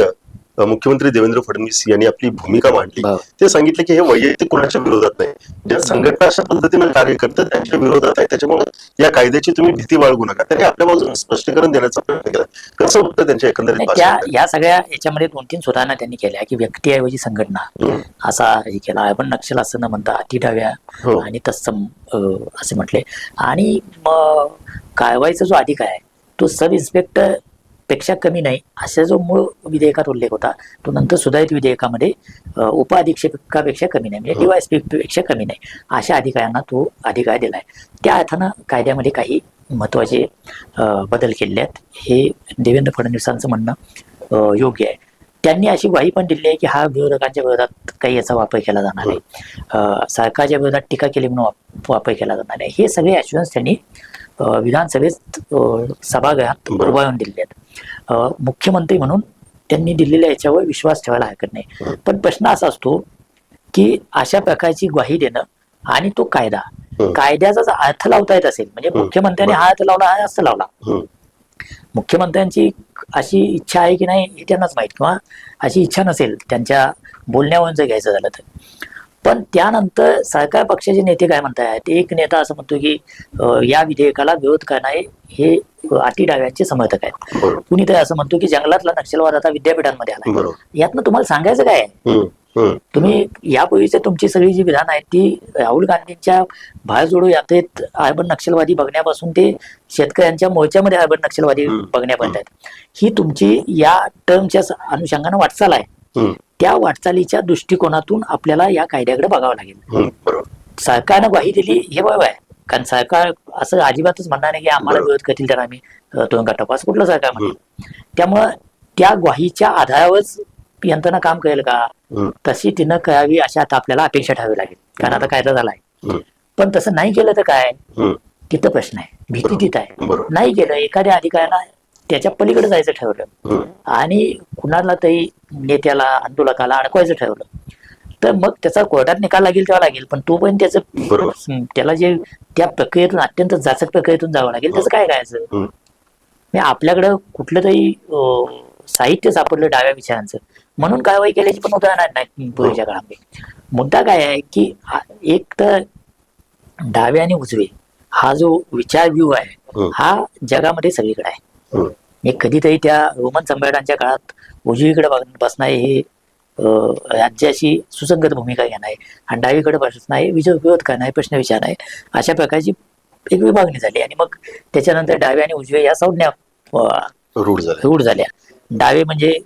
A: मुख्यमंत्री देवेंद्र फडणवीस यांनी आपली भूमिका मांडली. ते सांगितले की हे वैयक्तिक कोणाच्या विरोधात नाही, ज्या संघटना अशा पद्धतीने कार्य करतात त्यांच्या विरोधात आहे, त्याच्यामुळे या कायद्याची तुम्ही भीती बाळगू नका. त्यांनी आपल्या बाजूने स्पष्टीकरण देण्याचा प्रयत्न केला. कसं होतं त्यांच्या एकंदरीत
B: या सगळ्या याच्यामध्ये 2-3 सुधारणा त्यांनी केल्या की व्यक्तीऐवजी संघटना असा हे केला. आपण नक्षल असं न म्हणता अतिडाव्या आणि तत्सम असे म्हटले. आणि कारवाईचा जो अधिकार आहे तो सब इन्स्पेक्टर पेक्षा कमी नाही असा जो मूळ विधेयकात उल्लेख होता तो नंतर सुधारित विधेयकामध्ये उपअधीक्षकापेक्षा कमी नाही म्हणजे DYSP पेक्षा कमी नाही अशा अधिकाऱ्यांना तो अधिकार दिलाय. त्या अर्थानं कायद्यामध्ये काही महत्वाचे बदल केले आहेत. हे देवेंद्र फडणवीसांचं म्हणणं योग्य आहे. त्यांनी अशी ग्वाही पण दिली आहे की हा विरोधकांच्या विरोधात काही याचा वापर केला जाणार नाही, सरकारच्या विरोधात टीका केली म्हणून वापर केला जाणार नाही. हे सगळे ॲश्युरन्स त्यांनी विधानसभेत सभागृहात उभारून दिलेले आहेत. मुख्यमंत्री म्हणून त्यांनी दिलेल्या याच्यावर विश्वास ठेवायला हरकत नाही. पण प्रश्न असा असतो की अशा प्रकारची ग्वाही देणं आणि तो कायद्याचा जर अर्थ लावता येत असेल म्हणजे मुख्यमंत्र्यांनी हा अर्थ लावला हा असं लावला, मुख्यमंत्र्यांची अशी इच्छा आहे की नाही हे त्यांनाच माहित किंवा अशी इच्छा नसेल त्यांच्या बोलण्यावरून जर घ्यायचं झालं तर. पण त्यानंतर सरकार पक्षाचे नेते काय म्हणतात, एक नेता असं म्हणतो की या विधेयकाला विरोध करणारे हे अतिडाव्यांचे समर्थक आहेत, कुणीतरी असं म्हणतो की जंगलातला नक्षलवाद आता विद्यापीठांमध्ये आला. यातनं तुम्हाला सांगायचं काय
A: हम्म.
B: तुम्ही यापूर्वीचे तुमची सगळी जी विधान आहेत ती राहुल गांधींच्या भारत जोडो यात्रेत अर्बन नक्षलवादी बघण्यापासून ते शेतकऱ्यांच्या मोर्चामध्ये अर्बन नक्षलवादी
A: हम्म.
B: बघण्यापर्यंत आहेत. ही तुमची या टर्मच्या अनुषंगानं वाटचाल आहे.
A: हम्म.
B: त्या वाटचालीच्या दृष्टिकोनातून आपल्याला या कायद्याकडे बघावं लागेल.
A: हम्म. बरोबर.
B: सरकारनं ग्वाही दिली हे बरोबर आहे, कारण सरकार असं अजिबातच म्हणणार नाही की आम्हाला
A: बरोबर.
B: विरोध करतील तर आम्ही तुरुंगात टाकू, असं कुठलं सरकार म्हणेल. त्यामुळं त्या ग्वाहीच्या आधारावरच यंत्रणा काम करेल का,
A: हम्म.
B: तशी तिनं करावी अशी आता आपल्याला अपेक्षा ठेवावी लागेल, कारण आता कायदा झालाय.
A: हम्म.
B: पण तसं नाही केलं तर काय,
A: हम्म.
B: तिथं प्रश्न आहे, भीती तिथं आहे.
A: बरोबर.
B: नाही केलं, एखाद्या अधिकाऱ्याला त्याच्या पलीकडे जायचं ठरवलं
A: हम्म.
B: आणि कुणाला तरी नेत्याला आंदोलकाला अडकवायचं ठरवलं, तर मग त्याचा कोर्टात निकाल लागेल तेव्हा लागेल, पण तोपर्यंत
A: बरोबर.
B: त्याला जे त्या प्रक्रियेतून अत्यंत जाचक प्रक्रियेतून जावं लागेल, त्याचं काय करायचं.
A: हम्म.
B: म्हणजे आपल्याकडं कुठलं तरी साहित्य सापडलं डाव्या विचारांचं म्हणून कारवाई केल्याची पण उदाहरण नाही पूर्वीच्या काळामध्ये. मुद्दा काय आहे की एक तर डावे आणि उजवे हा जो विचार व्ह्यू आहे हा जगामध्ये सगळीकडे आहे.
A: हम्म.
B: एक कधीतरी त्या रोमन सम्राटांच्या काळात उजवीकडे बसणारे हे राज्याची सुसंगत भूमिका घेणार आहे आणि डावीकडे बसणं आहे विरोध करणं आहे, प्रश्न विचारणं आहे, अशा प्रकारची एक विभागणी झाली. आणि मग त्याच्यानंतर डावे आणि उजवे या संज्ञा रूढ झाल्या. डावे म्हणजे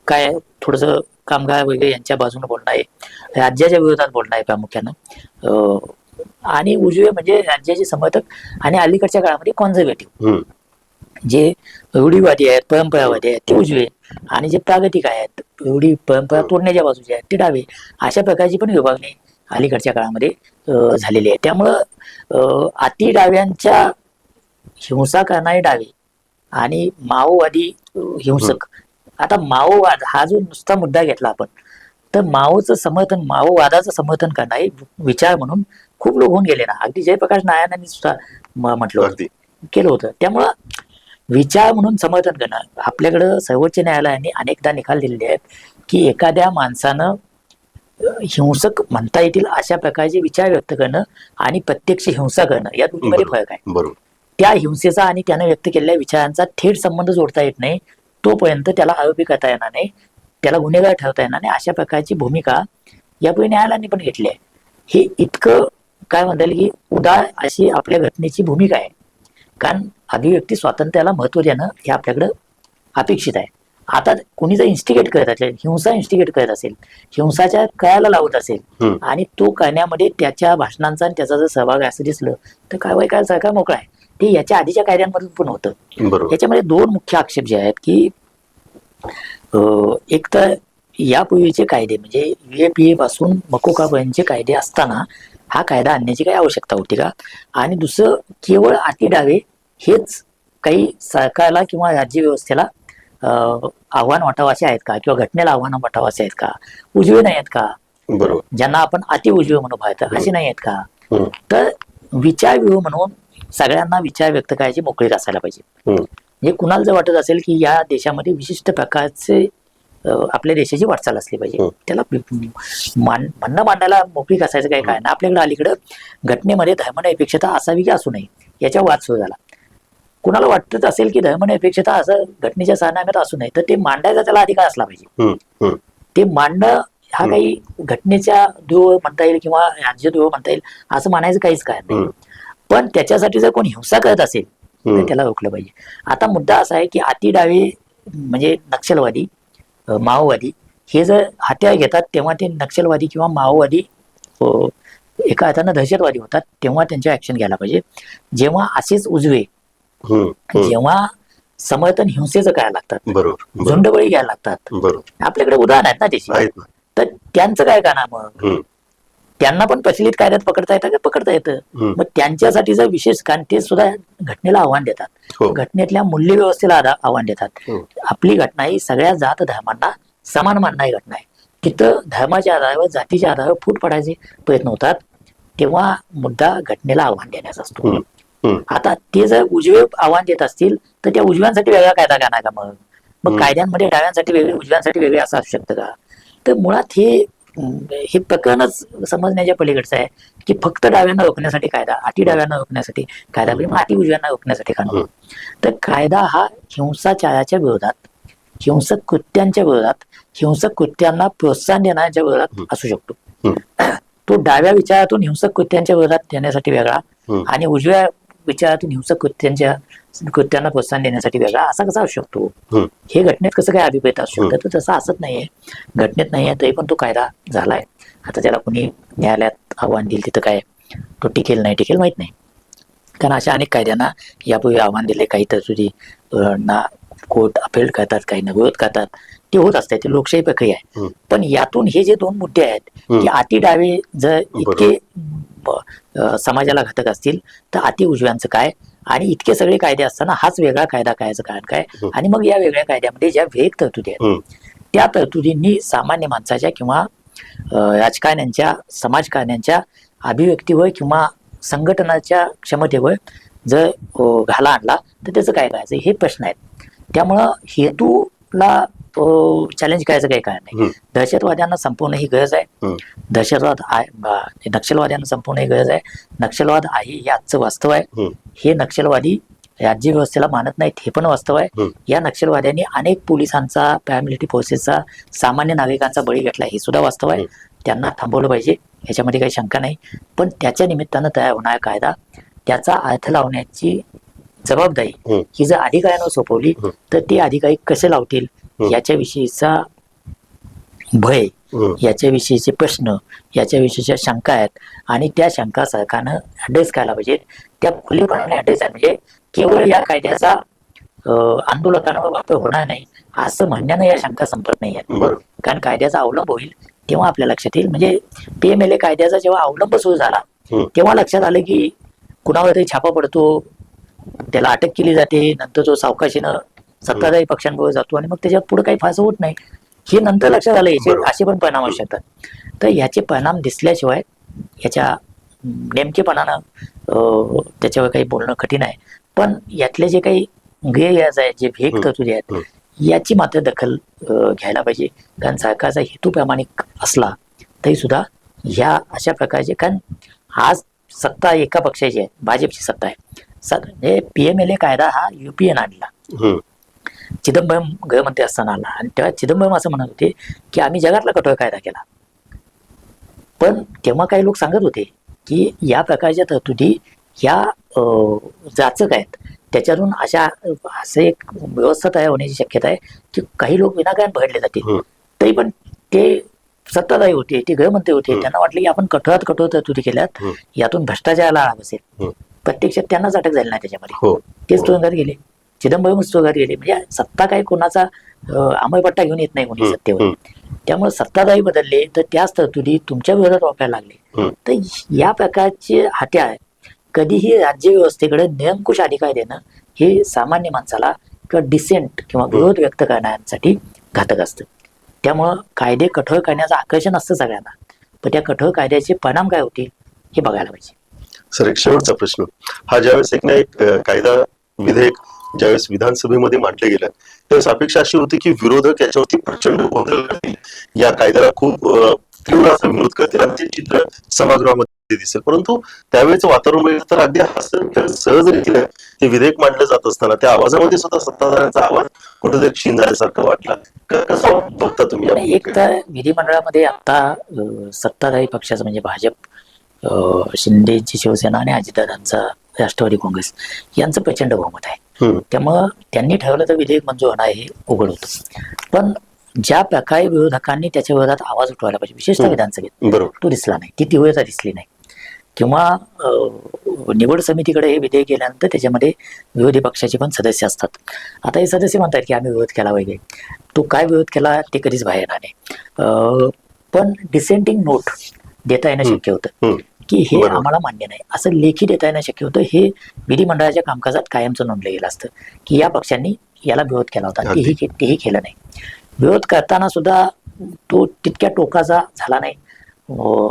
B: काय, थोडस कामगार वगैरे यांच्या बाजूने बोलणं आहे, राज्याच्या विरोधात बोलणं आहे प्रामुख्यानं, आणि उजवे म्हणजे राज्याचे समर्थक आणि अलीकडच्या काळामध्ये कॉन्झर्वेटिव्ह, जे रूढीवादी आहेत, परंपरावादी आहेत ते उजवे, आणि जे प्रागतिक आहेत, रूढी परंपरा तोडण्याच्या बाजूचे आहेत ते डावे. अशा प्रकारची पण विभागणी अलीकडच्या काळामध्ये झालेली आहे. त्यामुळं अति डाव्यांच्या हिंसा करणारे डावे आणि माओवादी हिंसक, आता माओवाद हा जो नुसता मुद्दा घेतला आपण, तर माओचं समर्थन, माओवादाचं समर्थन करणारे विचार म्हणून खूप लोक होऊन गेले ना. अगदी जयप्रकाश नारायणांनी सुद्धा म्हटलं होतं, केलं होतं. त्यामुळं विचार म्हणून समर्थन करणं, आपल्याकडं सर्वोच्च न्यायालयाने अनेकदा निकाल दिलेले आहेत की एखाद्या माणसानं हिंसक म्हणता येतील अशा प्रकारचे विचार व्यक्त करणं आणि प्रत्यक्ष हिंसा करणं या दोन्हीमध्ये फरक आहे.
A: बरोबर.
B: त्या हिंसेचा आणि त्यानं व्यक्त केलेल्या विचारांचा थेट संबंध जोडता येत नाही, तोपर्यंत त्याला आरोपी करता येणार नाही, त्याला गुन्हेगार ठरवता येणार नाही. अशा प्रकारची भूमिका यापूर्वी न्यायालयाने पण घेतली आहे. हे इतकं काय म्हणता येईल की उदार अशी आपल्या घटनेची भूमिका आहे, कारण अभिव्यक्ती स्वातंत्र्याला महत्व देणं हे आपल्याकडं अपेक्षित आहे. आता कोणी जर इन्स्टिगेट करत असेल, हिंसा इन्स्टिगेट करत असेल, हिंसाच्या कळायला लावत असेल आणि तो करण्यामध्ये त्याच्या भाषणांचा आणि त्याचा जर सहभाग असं दिसलं तर कारवाई करायला सरकार मोकळा आहे. ते याच्या आधीच्या कायद्यांमधून पण होतं. याच्यामध्ये दोन मुख्य आक्षेप जे आहेत की एक तर यापूर्वीचे कायदे म्हणजे UAPA पासून मकोकापर्यंतचे कायदे असताना हा कायदा आणण्याची काही आवश्यकता होती का, आणि दुसरं केवळ अति डावे हेच काही सरकारला किंवा राज्य व्यवस्थेला आव्हान वाटावं असे आहेत का, किंवा घटनेला आव्हान वाटावं असे आहेत का, उजवे नाही आहेत का,
A: बरोबर,
B: ज्यांना आपण अति उजवे म्हणून पाहतो असे नाही आहेत का. तर विचार व्यूह म्हणून सगळ्यांना विचार व्यक्त करायची मोकळीक असायला पाहिजे. म्हणजे कुणाला जर वाटत असेल की या देशामध्ये विशिष्ट प्रकारचे आपल्या देशाची वाटचाल असली पाहिजे, त्याला म्हणणं मांडायला मोकळीक असायचं काही काय ना. आपल्याकडे अलीकडं घटनेमध्ये धर्मनिरपेक्षता असावी की असू नये याच्या वाद सुरू झाला. कुणाला वाटत असेल की धर्मनिरपेक्षता असं घटनेच्या सारनाम्यात असू नये, तर ते मांडायचा त्याला अधिकार असला पाहिजे. ते मांडणं हा काही घटनेच्या दुवा म्हणता येईल किंवा राज्य दुवा म्हणता येईल असं म्हणायचं काहीच काय नाही. पण त्याच्यासाठी जर कोणी हिंसा करत असेल तर त्याला रोखलं पाहिजे. आता मुद्दा असा आहे की अति डावे म्हणजे नक्षलवादी, माओवादी हे जर हत्यार घेतात तेव्हा ते नक्षलवादी किंवा माओवादी एका हाताने दहशतवादी होतात, तेव्हा त्यांच्या ऍक्शन घ्यायला पाहिजे. जेव्हा असेच उजवे जेव्हा समर्थन हिंसेचं करायला लागतात,
A: बरोबर,
B: झुंडबळी घ्यायला लागतात,
A: बरोबर,
B: आपल्याकडे उदाहरण आहेत ना त्याची, तर त्यांचं काय करणार मग. त्यांना पण प्रचलित कायद्यात पकडता येतं का, पकडता येतं. मग त्यांच्यासाठी जर विशेष, कारण ते सुद्धा घटनेला आव्हान देतात, घटनेतल्या मूल्य व्यवस्थेला आव्हान देतात. आपली घटना ही सगळ्या जात धर्मांना समान मानणारी घटना आहे. तिथं धर्माच्या आधारावर, जातीच्या आधारावर फूट पडायचे प्रयत्न होतात, तेव्हा मुद्दा घटनेला आव्हान देण्याचा असतो. आता ते जर उजवे आव्हान देत असतील तर त्या उजव्यांसाठी वेगळा कायदा करणार का मग कायद्यांमध्ये डाव्यांसाठी वेगळे उजव्यांसाठी वेगळे असं असू शकतं का. तर मुळात हे प्रकरणच समजण्याच्या पलीकडचं आहे की फक्त डाव्यांना रोखण्यासाठी कायदा, अति डाव्यांना रोखण्यासाठी कायदा, अति उजव्यांना रोखण्यासाठी कायदा. तर कायदा हा हिंसाचाराच्या विरोधात, हिंसक कृत्यांच्या विरोधात, हिंसक कृत्यांना प्रोत्साहन देण्याच्या विरोधात असू शकतो. तो डाव्या विचारातून हिंसक कृत्यांच्या विरोधात देण्यासाठी वेगळा आणि उजव्या विचारातून हिंसक कृत्यांना प्रोत्साहन देण्यासाठी वेगळा असा कसा असू शकतो? हे घटनेत कसं काय अभिप्रेत असू शकतं? तर तसं असत नाहीये, घटनेत नाहीये, तरी पण तो कायदा झालाय. आता त्याला कोणी न्यायालयात आव्हान दिलं तिथं काय तो टिकेल नाही टिकेल माहित नाही, कारण अशा अनेक कायद्यांना यापूर्वी आव्हान दिले, काही तरतुदी ना कोर्ट अपील करतात, काही ना विरोध करतात, ते होत असतात, ते लोकशाही प्रक्रिया आहे. पण यातून हे जे दोन मुद्दे आहेत की अति डावे जर इतके समाजाला घातक असतील तर अति उजव्यांचं काय, आणि इतके सगळे कायदे असताना हाच वेगळा कायदा कायचं कारण काय, आणि मग या वेगळ्या कायद्यामध्ये ज्या विवेक तरतुदी आहेत त्या तरतुदींनी सामान्य माणसाच्या किंवा राजकारण्यांच्या, समाजकारण्यांच्या अभिव्यक्तीवर किंवा संघटनाच्या क्षमतेवर जर घाला आणला तर त्याचं काय करायचं, हे प्रश्न आहेत. त्यामुळं हेतूला चॅलेंज करायचं काही कारण नाही. दहशतवाद्यांना संपवणं ही गरज आहे, दहशतवाद आहे, नक्षलवाद्यांना संपवणं ही गरज आहे, नक्षलवाद आहे हे आजचं वास्तव आहे. हे नक्षलवादी राज्य व्यवस्थेला मानत नाहीत हे पण वास्तव आहे. या नक्षलवाद्यांनी अनेक पोलिसांचा, पॅरामिलिटरी फोर्सेसचा, सामान्य नागरिकांचा बळी घेतला हे सुद्धा वास्तव आहे. त्यांना थांबवलं पाहिजे, ह्याच्यामध्ये काही शंका नाही. पण त्याच्या निमित्तानं तयार होणारा कायदा, त्याचा अर्थ लावण्याची जबाबदारी ही जर अधिकाऱ्यांवर सोपवली तर ते अधिकारी कसे लावतील याच्याविषयीचा भय, याच्याविषयीचे प्रश्न, याच्याविषयीच्या शंका आहेत, आणि त्या शंका सरकारनं ऍड्रेस करायला पाहिजेत. त्या खुलेपणाने ऍड्रेस आहे, म्हणजे केवळ या कायद्याचा आंदोलकांवर वापर होणार नाही असं म्हणण्यानं या शंका संपत नाही आहेत. कारण कायद्याचा अवलंब होईल तेव्हा आपल्या लक्षात येईल. म्हणजे PMLA कायद्याचा जेव्हा अवलंब सुरू झाला तेव्हा लक्षात आलं की कुणावर तरी छापा पडतो, त्याला अटक केली जाते, नंतर तो सावकाशीनं सत्ताधारी पक्षांबरोबर जातो आणि मग त्याच्यात पुढे काही फायदा होत नाही, हे नंतर लक्षात आलं. याचे असे पण परिणाम असू शकतात. तर याचे परिणाम दिसल्याशिवाय याच्या नेमकेपणानं त्याच्यावर काही बोलणं कठीण आहे. पण यातले जे काही गैरव्याज आहेत, जे भेग तरतुदी आहेत, याची मात्र दखल घ्यायला पाहिजे. कारण सरकारचा हेतू प्रामाणिक असला तरी सुद्धा ह्या अशा प्रकारचे, कारण आज सत्ता एका पक्षाची आहे, भाजपची सत्ता आहे. म्हणजे PMLA कायदा हा UPA आणला, चिदंबरम गृहमंत्री असताना आला, आणि तेव्हा चिदंबरम असं म्हणत होते की आम्ही जगातला कठोर कायदा केला. पण तेव्हा काही लोक सांगत होते की या प्रकारच्या तरतुदी ह्या जाचक आहेत, त्याच्यातून असं एक व्यवस्था तयार होण्याची शक्यता आहे की काही लोक विनाकारण भरडले जातील. तरी पण ते सत्ताधारी होते, ते गृहमंत्री होते, त्यांना वाटलं की आपण कठोरात कठोर तरतुदी केल्यात, यातून भ्रष्टाचाराला आळा बसेल. प्रत्यक्षात त्यांनाच अटक झाली नाही त्याच्यामध्ये, तेच तुरुंगात गेले, चिदंबरमच तुरुंगात गेले. म्हणजे सत्ता काही कोणाचा अंमलपट्टा घेऊन येत नाही कोणी सत्तेवर. त्यामुळे सत्ताधारी बदलले तर त्याच तरतुदी तुमच्या विरोधात वापरायला लागले. तर या प्रकारचे हत्यार कधीही राज्य व्यवस्थेकडे निरंकुश अधिकार देणं हे सामान्य माणसाला किंवा डिसेंट किंवा विरोध व्यक्त करण्यासाठी घातक असतं. त्यामुळं कायदे कठोर करण्याचं आकर्षण असतं सगळ्यांना, पण त्या कठोर कायद्याचे परिणाम काय होतील हे बघायला पाहिजे.
A: सर, एक शेवटचा प्रश्न. हा ज्यावेळेस एक कायदा विधेयक ज्यावेळेस विधानसभेमध्ये मांडले गेलं त्यावेळेस अपेक्षा अशी होती की विरोधक याच्यावरती प्रचंड गोंधळ करतील, या कायद्याला खूप तीव्र असा विरोध करतील आणि ते चित्र सभागृहामध्ये दिसेल. परंतु त्यावेळेचं वातावरण बघितलं तर अगदी हसत सहजरित्या ते विधेयक मांडलं जात असताना त्या आवाजामध्ये सुद्धा सत्ताधाऱ्यांचा आवाज कुठेतरी क्षीण झाल्यासारखं वाटला. कसं बघता तुम्ही?
B: एक तर विधिमंडळामध्ये आता सत्ताधारी पक्षाचं म्हणजे भाजप, शिंदेची शिवसेना आणि अजितदादांचा राष्ट्रवादी काँग्रेस यांचं प्रचंड बहुमत आहे. त्यामुळं त्यांनी ठरवलं तर विधेयक मंजूर होणार हे उघड होतं. पण ज्या प्रकारे विरोधकांनी त्याच्या विरोधात आवाज उठवायला पाहिजे, विशेषतः विधानसभेत, तो दिसला नाही, ती तीव्रता दिसली नाही. किंवा निवड समितीकडे हे विधेयक गेल्यानंतर त्याच्यामध्ये विरोधी पक्षाचे पण सदस्य असतात. आता हे सदस्य म्हणतात की आम्ही विरोध केला वगैरे, तो काय विरोध केला ते कधीच बाहेर येणार नाही. पण डिसेंटिंग नोट देता येणं शक्य होतं की हे आम्हाला मान्य नाही, असं लेखी देता येणं शक्य होतं. हे विधिमंडळाच्या कामकाजात कायमचं नोंदलं गेलं असतं की या पक्षांनी याला विरोध केला होता, तेही केलं नाही. विरोध करताना सुद्धा तो तितक्या टोकाचा झाला नाही.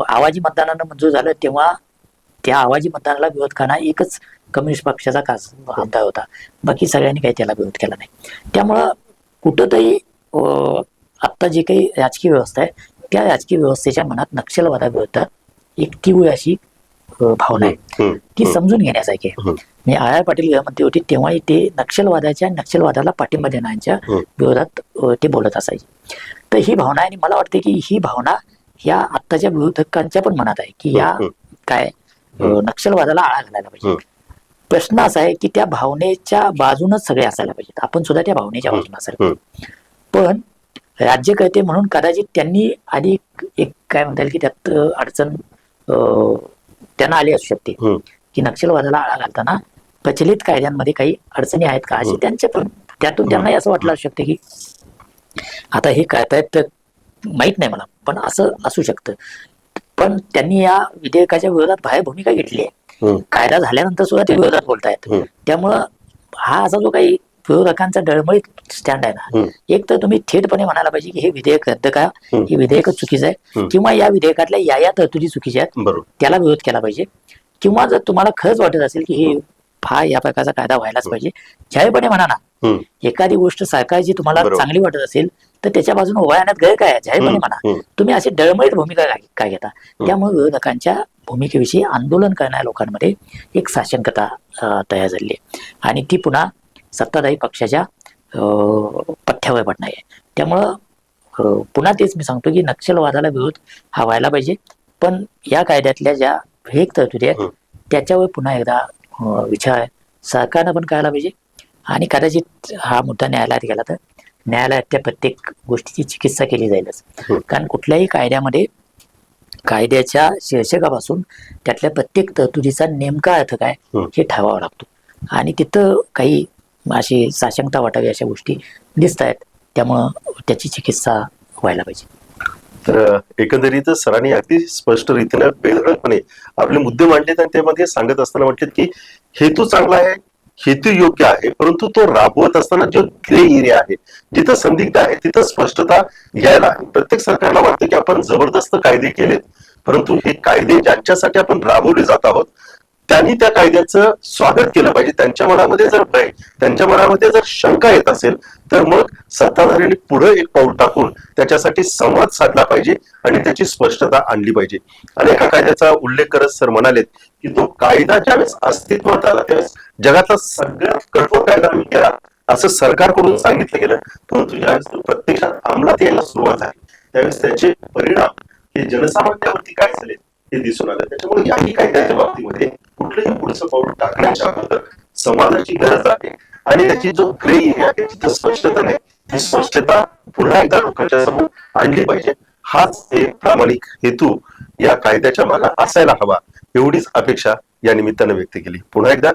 B: आवाजी मतदानानं मंजूर झालं तेव्हा त्या आवाजी मतदानाला विरोध करणारा एकच कम्युनिस्ट पक्षाचा आमदार होता, बाकी सगळ्यांनी काही त्याला विरोध केला नाही. त्यामुळं कुठंतरी आत्ता जी काही राजकीय व्यवस्था आहे त्या राजकीय व्यवस्थेच्या मनात नक्षलवादाविरुद्ध एक तीव्र अशी भावना आहे ती समजून घेण्यासारखी आहे. मी आर पाटील गृहमंत्री होती तेव्हाही ते नक्षलवादाला पाठिंबा देण्याच्या विरोधात ते बोलत असायचे. तर ही भावना आहे आणि मला वाटते की ही भावना या आत्ताच्या विरोधकांच्या पण मनात आहे की या काय नक्षलवादाला आळा घालायला पाहिजे. प्रश्न असा आहे की त्या भावनेच्या बाजूनच सगळे असायला पाहिजेत, आपण सुद्धा त्या भावनेच्या बाजूने असायला पाहिजे. पण राज्यकर्ते म्हणून कदाचित त्यांनी आधी एक काय म्हणता येईल की त्यात अडचण त्यांना आली असू शकते की नक्षलवादाला आळा घालताना प्रचलित कायद्यांमध्ये काही अडचणी आहेत का अशी त्यांच्या पण त्यातून त्यांनाही असं वाटलं असू शकतं की आता हे करतायत तर माहित नाही मला, पण असं असू शकतं. पण त्यांनी या विधेयकाच्या विरोधात बाहेर भूमिका घेतली आहे. कायदा झाल्यानंतर सुद्धा ते विरोधात बोलतायत. त्यामुळं हा असा जो काही विरोधकांचा डळमळीत स्टँड आहे ना, एक तर तुम्ही थेटपणे म्हणायला पाहिजे की हे विधेयक रद्द करा, हे विधेयकच चुकीचं आहे, किंवा या विधेयकातल्या या तरतुदी चुकीच्या आहेत त्याला विरोध केला पाहिजे. किंवा जर तुम्हाला खरंच वाटत असेल की हे हा या प्रकारचा कायदा व्हायलाच पाहिजे, जाहीरपणे म्हणा ना. एखादी गोष्ट सरकारची तुम्हाला चांगली वाटत असेल तर त्याच्या बाजूने उभा राहण्यात गैर काय आहे, जाहीरपणे म्हणा. तुम्ही अशी डळमळीत भूमिका काय घेता? त्यामुळे विरोधकांच्या भूमिकेविषयी आंदोलन करणाऱ्या लोकांमध्ये एक साशंकता तयार झाली आहे आणि ती पुन्हा सत्ताधारी पक्षाच्या पथ्यावर पडणार आहे. त्यामुळं पुन्हा तेच मी सांगतो की नक्षलवादाला विरोध हा व्हायला पाहिजे, पण या कायद्यातल्या ज्या एक तरतुदी आहेत त्याच्यावर पुन्हा एकदा विचार सरकारनं पण करायला पाहिजे. आणि कदाचित हा मुद्दा न्यायालयात गेला तर न्यायालयात त्या प्रत्येक गोष्टीची चिकित्सा केली जाईलच. कारण कुठल्याही कायद्यामध्ये कायद्याच्या शीर्षकापासून त्यातल्या प्रत्येक तरतुदीचा नेमका अर्थ काय हे ठरवावं लागतो आणि तिथं काही अशी साशंकता वाटावी अशा गोष्टी दिसत आहेत. त्यामुळं त्याची चिकित्सा व्हायला पाहिजे.
A: तर एकंदरीत सरांनी अगदी स्पष्ट रीतीने बेधडकपणे आपले मुद्दे मांडलेत आणि त्यामध्ये सांगत असताना म्हटलेत की हेतू चांगला आहे, हेतू योग्य आहे, परंतु तो राबवत असताना जो ग्रे एरिया आहे जिथं संदिग्ध आहे तिथं स्पष्टता यायला आहे. प्रत्येक सरकारला वाटतं की आपण जबरदस्त कायदे केलेत, परंतु हे कायदे ज्यांच्यासाठी आपण राबवले जात आहोत त्यांनी त्या कायद्याचं स्वागत केलं पाहिजे. त्यांच्या मनामध्ये जर भय, त्यांच्या मनामध्ये जर शंका येत असेल तर मग सत्ताधाऱ्यांनी पुढे एक पाऊल टाकून त्याच्यासाठी संवाद साधला पाहिजे आणि त्याची स्पष्टता आणली पाहिजे. आणि एका कायद्याचा उल्लेख करत सर म्हणालेत की तो कायदा ज्यावेळेस अस्तित्वात आला त्यावेळेस जगातला सगळ्यात कठोर कायदा आम्ही केला असं सरकारकडून सांगितलं गेलं, परंतु ज्यावेळेस तो प्रत्यक्षात अंमलात यायला सुरुवात झाली त्यावेळेस त्याचे परिणाम हे जनसामान्यावरती काय झाले हे दिसून आलं. त्याच्यामुळे याही कायद्याच्या बाबतीमध्ये कुठलंही पुढचं पाऊल टाकण्याच्या अगोदर संवादाची गरज आहे आणि त्याची जो ग्रे एरिया आहे तिथं स्पष्टता नाही, ती स्पष्टता पुन्हा एकदा लोकांच्या समोर आणली पाहिजे. हाच एक प्रामाणिक हेतू या कायद्याच्या मागे असायला हवा एवढीच अपेक्षा या निमित्तानं व्यक्त केली. पुन्हा एकदा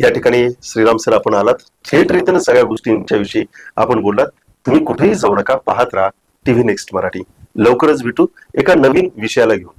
A: या ठिकाणी श्रीराम सर आपण आलात, थेट रीतीने सगळ्या गोष्टींच्या विषयी आपण बोललात. तुम्ही कुठेही जाऊ नका, पाहत राहा टीव्ही नेक्स्ट मराठी. लवकरच भेटू एका नवीन विषयाला घेऊन.